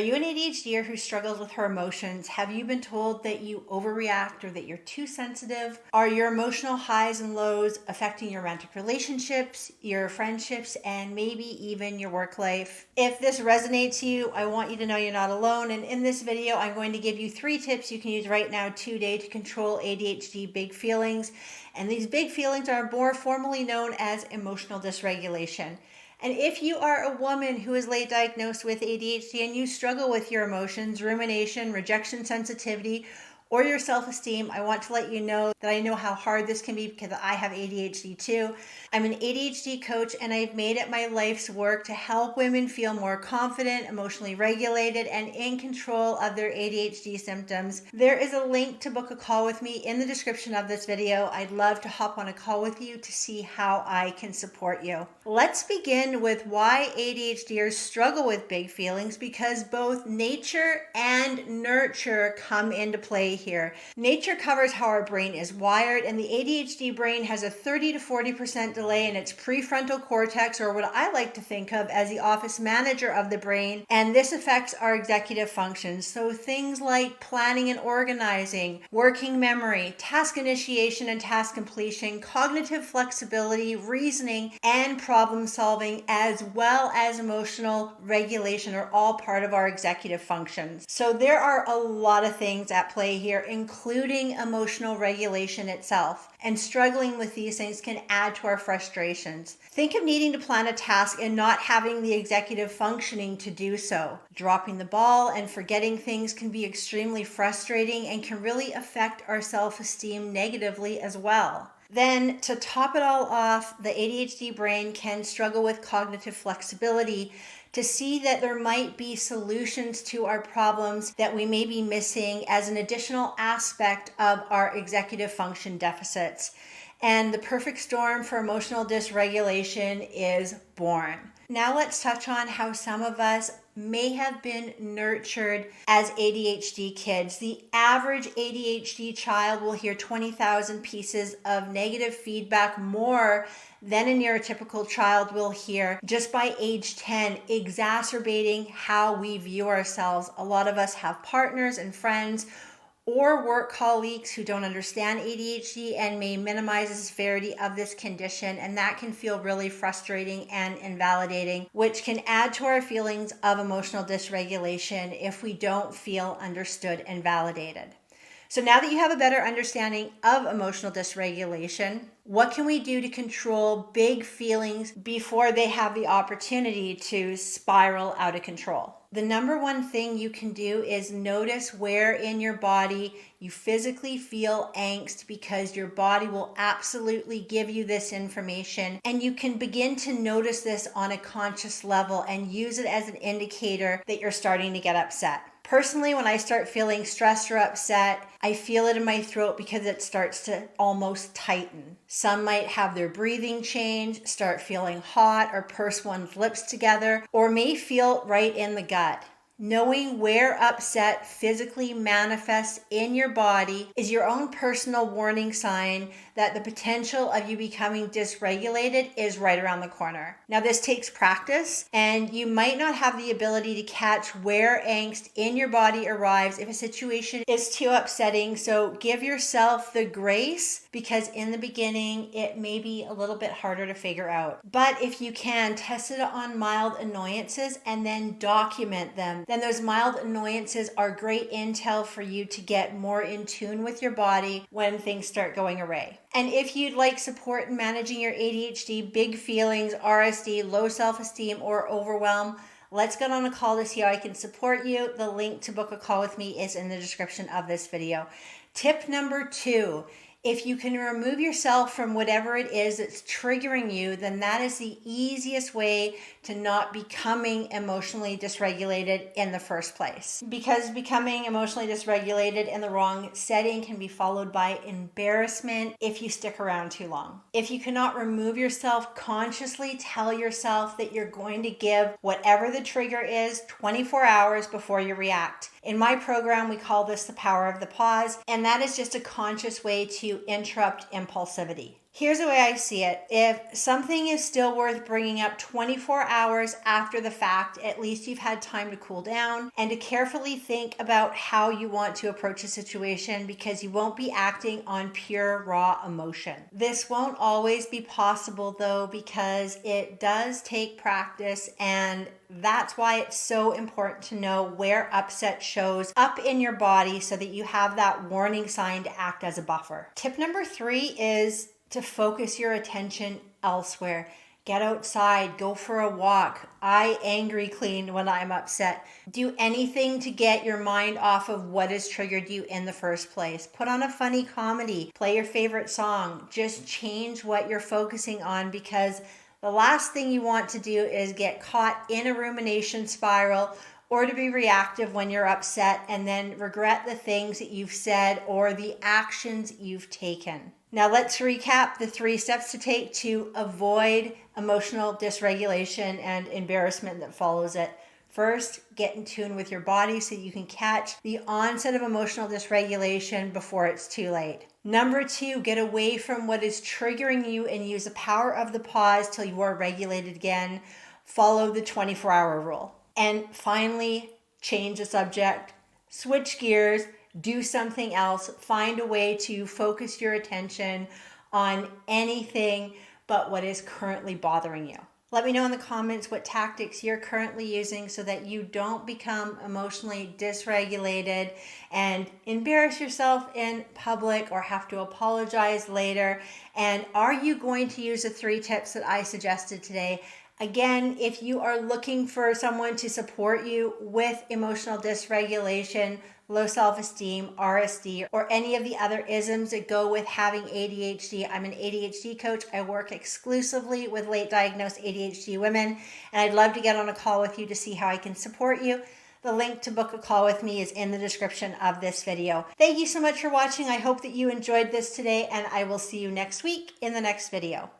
Are you an ADHDer who struggles with her emotions? Have you been told that you overreact or that you're too sensitive? Are your emotional highs and lows affecting your romantic relationships, your friendships, and maybe even your work life? If this resonates to you, I want you to know you're not alone. And in this video, I'm going to give you 3 tips you can use right now today to control ADHD big feelings. And these big feelings are more formally known as emotional dysregulation. And if you are a woman who is late diagnosed with ADHD and you struggle with your emotions, rumination, rejection sensitivity, or your self-esteem, I want to let you know that I know how hard this can be because I have ADHD too. I'm an ADHD coach and I've made it my life's work to help women feel more confident, emotionally regulated, and in control of their ADHD symptoms. There is a link to book a call with me in the description of this video. I'd love to hop on a call with you to see how I can support you. Let's begin with why ADHDers struggle with big feelings, because both nature and nurture come into play here. Nature covers how our brain is wired, and the ADHD brain has a 30 to 40% delay in its prefrontal cortex, or what I like to think of as the office manager of the brain, and this affects our executive functions. So things like planning and organizing, working memory, task initiation and task completion, cognitive flexibility, reasoning, and problem solving, as well as emotional regulation, are all part of our executive functions. So there are a lot of things at play here, including emotional regulation itself. And struggling with these things can add to our frustrations. Think of needing to plan a task and not having the executive functioning to do so. Dropping the ball and forgetting things can be extremely frustrating and can really affect our self-esteem negatively as well. Then, to top it all off, the ADHD brain can struggle with cognitive flexibility to see that there might be solutions to our problems that we may be missing as an additional aspect of our executive function deficits. And the perfect storm for emotional dysregulation is born. Now let's touch on how some of us may have been nurtured as ADHD kids. The average ADHD child will hear 20,000 pieces of negative feedback more than a neurotypical child will hear just by age 10, exacerbating how we view ourselves. A lot of us have partners and friends or work colleagues who don't understand ADHD and may minimize the severity of this condition, and that can feel really frustrating and invalidating, which can add to our feelings of emotional dysregulation if we don't feel understood and validated. So now that you have a better understanding of emotional dysregulation, what can we do to control big feelings before they have the opportunity to spiral out of control? The number one thing you can do is notice where in your body you physically feel angst, because your body will absolutely give you this information, and you can begin to notice this on a conscious level and use it as an indicator that you're starting to get upset. Personally, when I start feeling stressed or upset, I feel it in my throat because it starts to almost tighten. Some might have their breathing change, start feeling hot, or purse one's lips together, or may feel right in the gut. Knowing where upset physically manifests in your body is your own personal warning sign that the potential of you becoming dysregulated is right around the corner. Now, this takes practice, and you might not have the ability to catch where angst in your body arrives if a situation is too upsetting. So give yourself the grace, because in the beginning, it may be a little bit harder to figure out. But if you can, test it on mild annoyances and then document them. Then those mild annoyances are great intel for you to get more in tune with your body when things start going awry. And if you'd like support in managing your ADHD, big feelings, RSD, low self-esteem, or overwhelm, let's get on a call to see how I can support you. The link to book a call with me is in the description of this video. Tip number 2. If you can remove yourself from whatever it is that's triggering you, then that is the easiest way to not becoming emotionally dysregulated in the first place. Because becoming emotionally dysregulated in the wrong setting can be followed by embarrassment if you stick around too long. If you cannot remove yourself, consciously tell yourself that you're going to give whatever the trigger is 24 hours before you react. In my program, we call this the power of the pause, and that is just a conscious way to interrupt impulsivity. Here's the way I see it. If something is still worth bringing up 24 hours after the fact, at least you've had time to cool down and to carefully think about how you want to approach a situation, because you won't be acting on pure raw emotion. This won't always be possible though, because it does take practice, and that's why it's so important to know where upset shows up in your body so that you have that warning sign to act as a buffer. Tip number 3 is to focus your attention elsewhere. Get outside, go for a walk. I angry clean when I'm upset. Do anything to get your mind off of what has triggered you in the first place. Put on a funny comedy, play your favorite song. Just change what you're focusing on, because the last thing you want to do is get caught in a rumination spiral or to be reactive when you're upset and then regret the things that you've said or the actions you've taken. Now let's recap the 3 steps to take to avoid emotional dysregulation and embarrassment that follows it. First, get in tune with your body so you can catch the onset of emotional dysregulation before it's too late. Number 2, get away from what is triggering you and use the power of the pause till you are regulated again. Follow the 24-hour rule. And finally, change the subject, switch gears, do something else, find a way to focus your attention on anything but what is currently bothering you. Let me know in the comments what tactics you're currently using so that you don't become emotionally dysregulated and embarrass yourself in public or have to apologize later. And are you going to use the 3 tips that I suggested today? Again, if you are looking for someone to support you with emotional dysregulation, low self-esteem, RSD, or any of the other isms that go with having ADHD, I'm an ADHD coach. I work exclusively with late diagnosed ADHD women, and I'd love to get on a call with you to see how I can support you. The link to book a call with me is in the description of this video. Thank you so much for watching. I hope that you enjoyed this today, and I will see you next week in the next video.